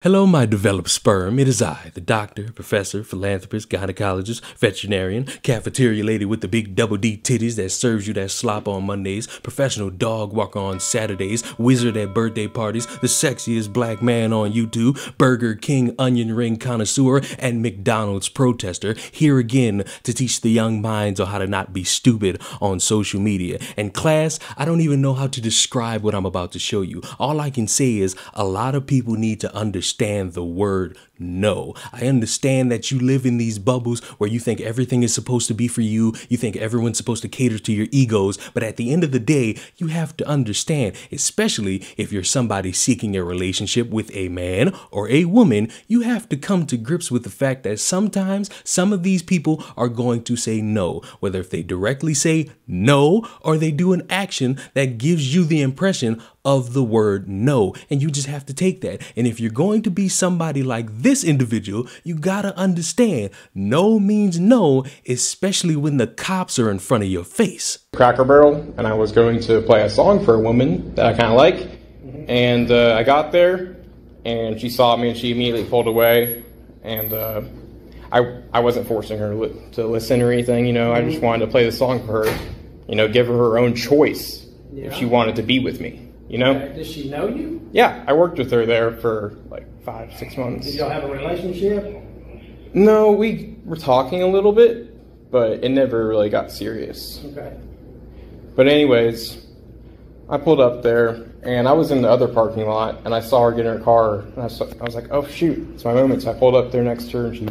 Hello, my developed sperm. It is I, the doctor, professor, philanthropist, gynecologist, veterinarian, cafeteria lady with the big double D titties that serves you that slop on Mondays, professional dog walker on Saturdays, wizard at birthday parties, the sexiest black man on YouTube, Burger King onion ring connoisseur, and McDonald's protester, here again to teach the young minds on how to not be stupid on social media. And class, I don't even know how to describe what I'm about to show you. All I can say is a lot of people need to understand the word no. I understand that you live in these bubbles where you think everything is supposed to be for you. You think everyone's supposed to cater to your egos. But at the end of the day, you have to understand, especially if you're somebody seeking a relationship with a man or a woman, you have to come to grips with the fact that sometimes some of these people are going to say no, whether if they directly say no or they do an action that gives you the impression of the word no. And you just have to take that. And if you're going to be somebody like this individual, you gotta understand no means no, especially when the cops are in front of your face. Cracker Barrel, and I was going to play a song for a woman that I kind of like. And I got there and she saw me and she immediately pulled away. And I wasn't forcing her to listen or anything, you know. I just wanted to play the song for her, you know, give her her own choice if she wanted to be with me. You know? Does she know you? Yeah, I worked with her there for like 5-6 months. Did y'all have a relationship? No, we were talking a little bit, but it never really got serious. Okay. But anyways, I pulled up there, and I was in the other parking lot, and I saw her get in her car, and I was like, oh shoot, it's my moment. So I pulled up there next to her, and she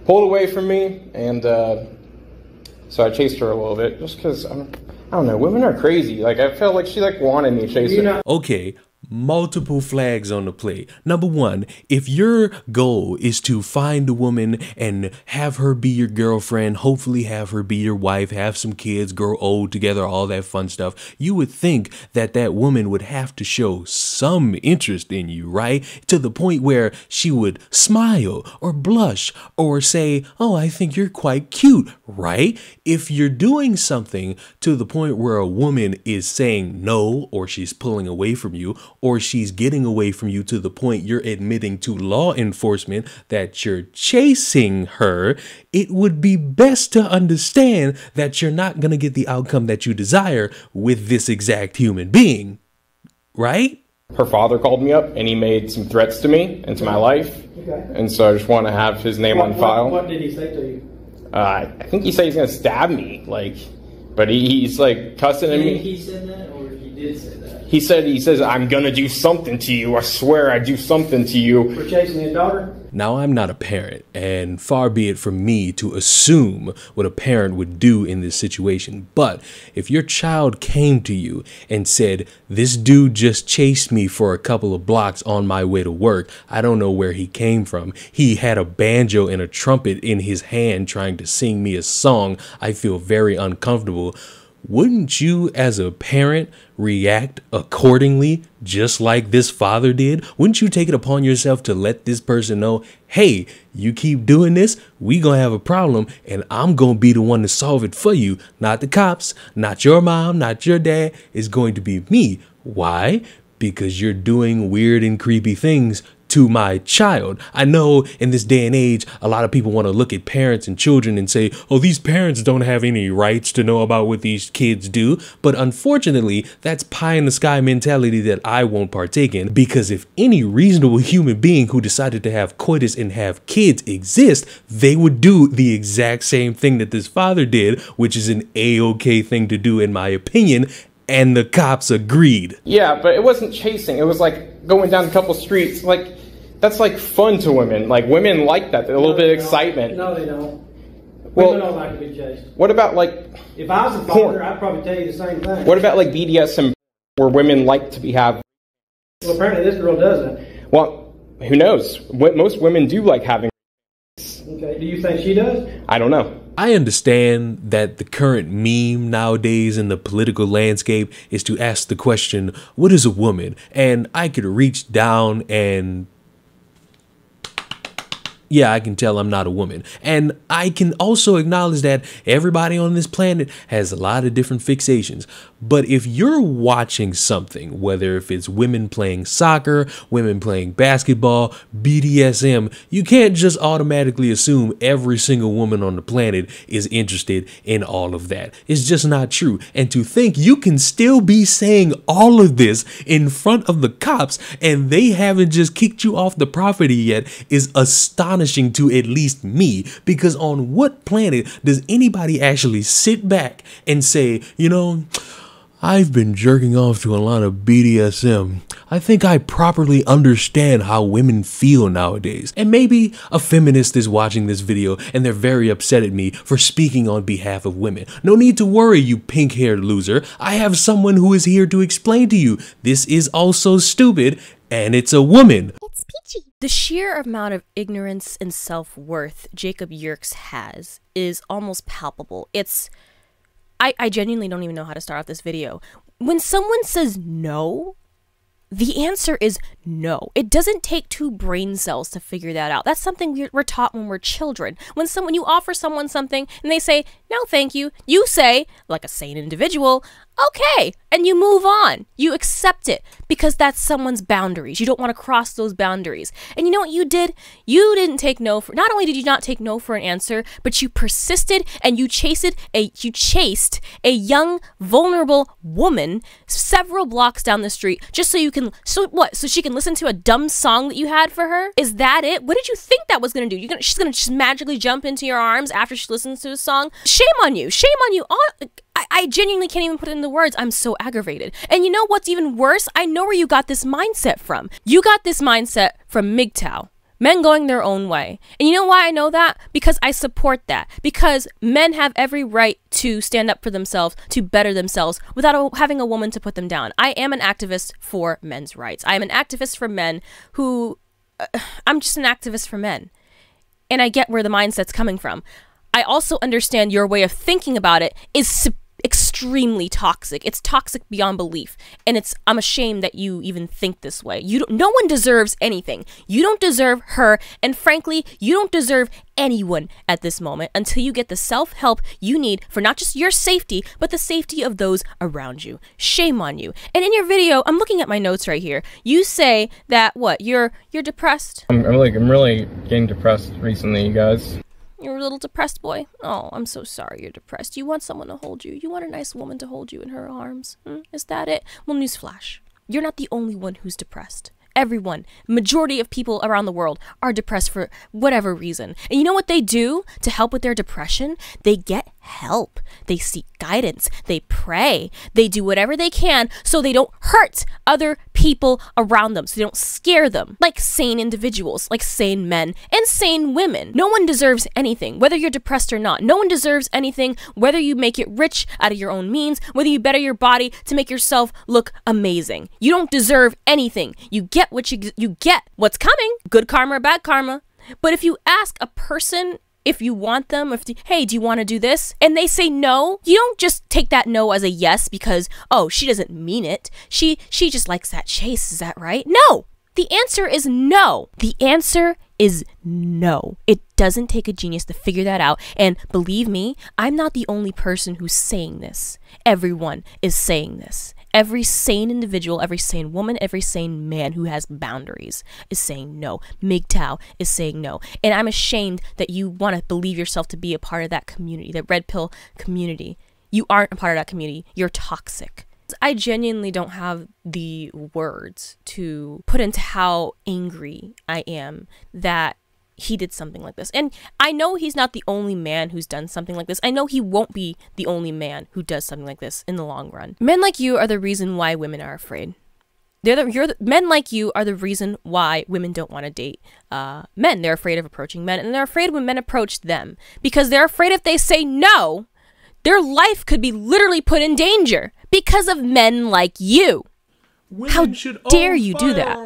pulled away from me, and so I chased her a little bit, just because I don't know, women are crazy. Like, I felt like she wanted me to chase her. Okay, multiple flags on the plate. Number one, if your goal is to find a woman and have her be your girlfriend, hopefully have her be your wife, have some kids, grow old together, all that fun stuff, you would think that that woman would have to show some interest in you, right? To the point where she would smile or blush or say, oh, I think you're quite cute, right? If you're doing something to the point where a woman is saying no, or she's pulling away from you, or she's getting away from you to the point you're admitting to law enforcement that you're chasing her, it would be best to understand that you're not going to get the outcome that you desire with this exact human being, right? Her father called me up and he made some threats to me and to my life. Okay. And so I just want to have his name on file. What did he say to you? I think he said he's going to stab me, but he's like cussing at me. He said that, or he did say that? He says, I'm going to do something to you. I swear I do something to you. For chasing his daughter? Now, I'm not a parent, and far be it from me to assume what a parent would do in this situation. But if your child came to you and said, this dude just chased me for a couple of blocks on my way to work, I don't know where he came from. He had a banjo and a trumpet in his hand trying to sing me a song. I feel very uncomfortable. Wouldn't you, as a parent, react accordingly, just like this father did? Wouldn't you take it upon yourself to let this person know, hey, you keep doing this, we gonna have a problem, and I'm gonna be the one to solve it for you, not the cops, not your mom, not your dad, it's going to be me. Why? Because you're doing weird and creepy things to my child. I know in this day and age, a lot of people want to look at parents and children and say, oh, these parents don't have any rights to know about what these kids do. But unfortunately, that's pie in the sky mentality that I won't partake in, because if any reasonable human being who decided to have coitus and have kids exist, they would do the exact same thing that this father did, which is an a-okay thing to do in my opinion. And the cops agreed. Yeah, but it wasn't chasing. It was like going down a couple streets. Like, that's like fun to women. Like, women like that. A little bit of excitement. No, they don't. Well, women don't like to be chased. What about like if I was a father, I'd probably tell you the same thing. What about like BDSM, where women like to have? Well, apparently this girl doesn't. Well, who knows? Most women do like having. Okay. Do you think she does? I don't know. I understand that the current meme nowadays in the political landscape is to ask the question, what is a woman? And I could reach down and yeah, I can tell I'm not a woman. And I can also acknowledge that everybody on this planet has a lot of different fixations. But if you're watching something, whether if it's women playing soccer, women playing basketball, BDSM, you can't just automatically assume every single woman on the planet is interested in all of that. It's just not true. And to think you can still be saying all of this in front of the cops and they haven't just kicked you off the property yet is astonishing to at least me, because on what planet does anybody actually sit back and say, you know, I've been jerking off to a lot of BDSM. I think I properly understand how women feel nowadays. And maybe a feminist is watching this video and they're very upset at me for speaking on behalf of women. No need to worry, you pink-haired loser. I have someone who is here to explain to you this is also stupid, and it's a woman. It's peachy. The sheer amount of ignorance and self-worth Jacob Yerkes has is almost palpable. I genuinely don't even know how to start off this video. When someone says no, the answer is no. It doesn't take two brain cells to figure that out. That's something we're taught when we're children. When you offer someone something and they say, no, thank you, you say, like a sane individual, okay, and you move on. You accept it because that's someone's boundaries. You don't want to cross those boundaries. And you know what you did? You didn't take no for, not only did you not take no for an answer, but you persisted and you chased a young, vulnerable woman several blocks down the street just so you can, so she can listen to a dumb song that you had for her? Is that it? What did you think that was going to do? She's going to just magically jump into your arms after she listens to a song? Shame on you. Shame on you. I genuinely can't even put it into words. I'm so aggravated. And you know what's even worse? I know where you got this mindset from. You got this mindset from MGTOW. Men going their own way. And you know why I know that? Because I support that. Because men have every right to stand up for themselves, to better themselves, without having a woman to put them down. I am an activist for men's rights. I am an activist for men who... I'm just an activist for men. And I get where the mindset's coming from. I also understand your way of thinking about it is extremely toxic. It's toxic beyond belief. And I'm ashamed that you even think this way. No one deserves anything. You don't deserve her. And frankly, you don't deserve anyone at this moment until you get the self-help you need for not just your safety, but the safety of those around you. Shame on you. And in your video, I'm looking at my notes right here. You say that, what, you're depressed? I'm really getting depressed recently, you guys. You're a little depressed, boy. Oh, I'm so sorry you're depressed. You want someone to hold you. You want a nice woman to hold you in her arms. Is that it? Well, newsflash. You're not the only one who's depressed. Everyone, majority of people around the world are depressed for whatever reason. And you know what they do to help with their depression? They get help. They seek guidance. They pray. They do whatever they can so they don't hurt other people around them, so they don't scare them. Like sane individuals, like sane men and sane women. No one deserves anything, whether you're depressed or not. No one deserves anything, whether you make it rich out of your own means, whether you better your body to make yourself look amazing. You don't deserve anything. You get what you get what's coming, good karma or bad karma. But if you ask a person if you want them, hey, do you want to do this? And they say no, you don't just take that no as a yes because, oh, she doesn't mean it. She just likes that chase, is that right? No! The answer is no. The answer is no. It doesn't take a genius to figure that out. And believe me, I'm not the only person who's saying this. Everyone is saying this. Every sane individual, every sane woman, every sane man who has boundaries is saying no. MGTOW is saying no. And I'm ashamed that you want to believe yourself to be a part of that community, that red pill community. You aren't a part of that community. You're toxic. I genuinely don't have the words to put into how angry I am that he did something like this. And I know he's not the only man who's done something like this. I know he won't be the only man who does something like this in the long run. Men like you are the reason why women are afraid. Men like you are the reason why women don't want to date men. They're afraid of approaching men, and they're afraid when men approach them because they're afraid if they say no, their life could be literally put in danger because of men like you. How dare you do that?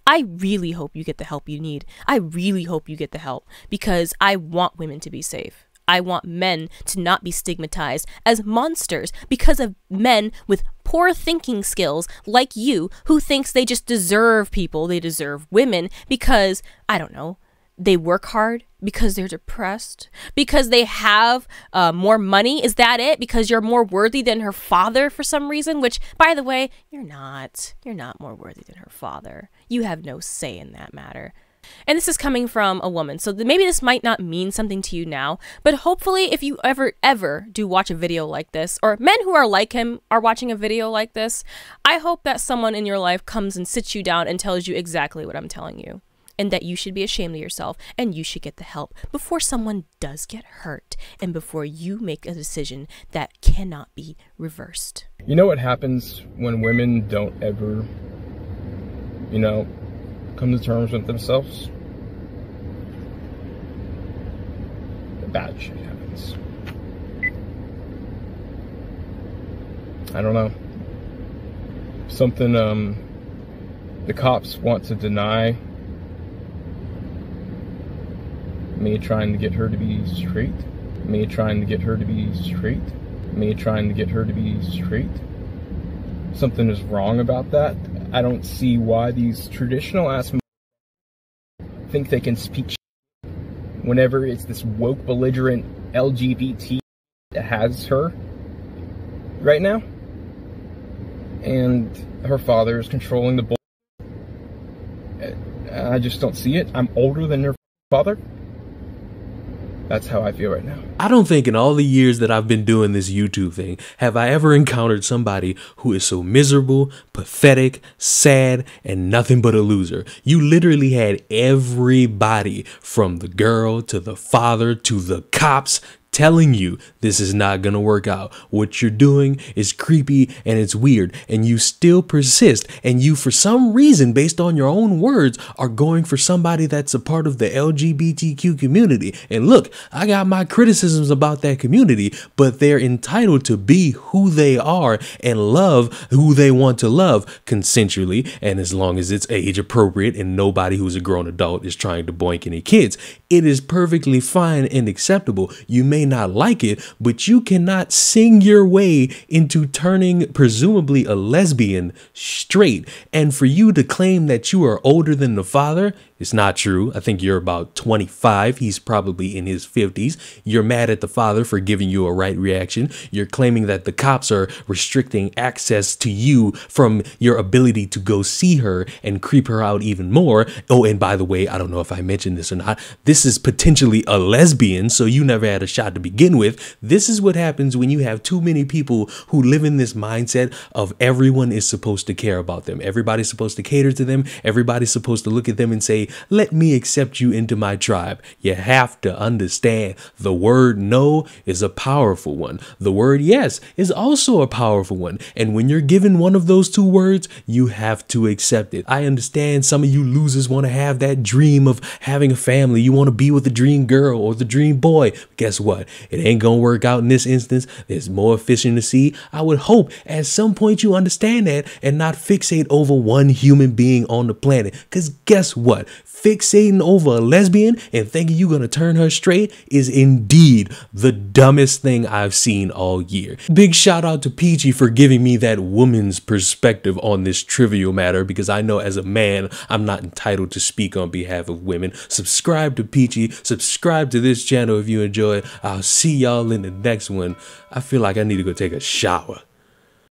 I really hope you get the help you need. I really hope you get the help because I want women to be safe. I want men to not be stigmatized as monsters because of men with poor thinking skills like you who thinks they just deserve people. They deserve women because, I don't know, they work hard? Because they're depressed? Because they have more money? Is that it? Because you're more worthy than her father for some reason? Which, by the way, you're not. You're not more worthy than her father. You have no say in that matter. And this is coming from a woman, so maybe this might not mean something to you now, but hopefully if you ever do watch a video like this, or men who are like him are watching a video like this, I hope that someone in your life comes and sits you down and tells you exactly what I'm telling you, and that you should be ashamed of yourself and you should get the help before someone does get hurt and before you make a decision that cannot be reversed. You know what happens when women don't ever, you know, come to terms with themselves? Bad shit happens. I don't know. Something the cops want to deny me trying to get her to be straight. Me trying to get her to be straight. Me trying to get her to be straight. Something is wrong about that. I don't see why these traditional ass think they can speak whenever it's this woke, belligerent LGBT that has her right now, and her father is controlling the bull. I just don't see it. I'm older than her father. That's how I feel right now. I don't think in all the years that I've been doing this YouTube thing, have I ever encountered somebody who is so miserable, pathetic, sad, and nothing but a loser. You literally had everybody from the girl to the father to the cops telling you this is not gonna work out. What you're doing is creepy and it's weird, and you still persist, and you, for some reason, based on your own words, are going for somebody that's a part of the LGBTQ community. And look, I got my criticisms about that community, but they're entitled to be who they are and love who they want to love consensually, and as long as it's age appropriate and nobody who's a grown adult is trying to boink any kids, it is perfectly fine and acceptable. You may not like it, but you cannot sing your way into turning presumably a lesbian straight. And for you to claim that you are older than the father, it's not true. I think you're about 25. He's probably in his 50s. You're mad at the father for giving you a right reaction. You're claiming that the cops are restricting access to you from your ability to go see her and creep her out even more. Oh, and by the way, I don't know if I mentioned this or not, this is potentially a lesbian, so you never had a shot to begin with. This is what happens when you have too many people who live in this mindset of everyone is supposed to care about them. Everybody's supposed to cater to them. Everybody's supposed to look at them and say, let me accept you into my tribe. You have to understand the word no is a powerful one. The word yes is also a powerful one. And when you're given one of those two words, you have to accept it. I understand some of you losers want to have that dream of having a family. You want to be with the dream girl or the dream boy. Guess what? It ain't gonna work out in this instance. There's more fish in the sea. I would hope at some point you understand that and not fixate over one human being on the planet. Because guess what? Fixating over a lesbian and thinking you're gonna turn her straight is indeed the dumbest thing I've seen all year. Big shout out to Peachy for giving me that woman's perspective on this trivial matter, because I know as a man, I'm not entitled to speak on behalf of women. Subscribe to Peachy, subscribe to this channel if you enjoy. I'll see y'all in the next one. I feel like I need to go take a shower.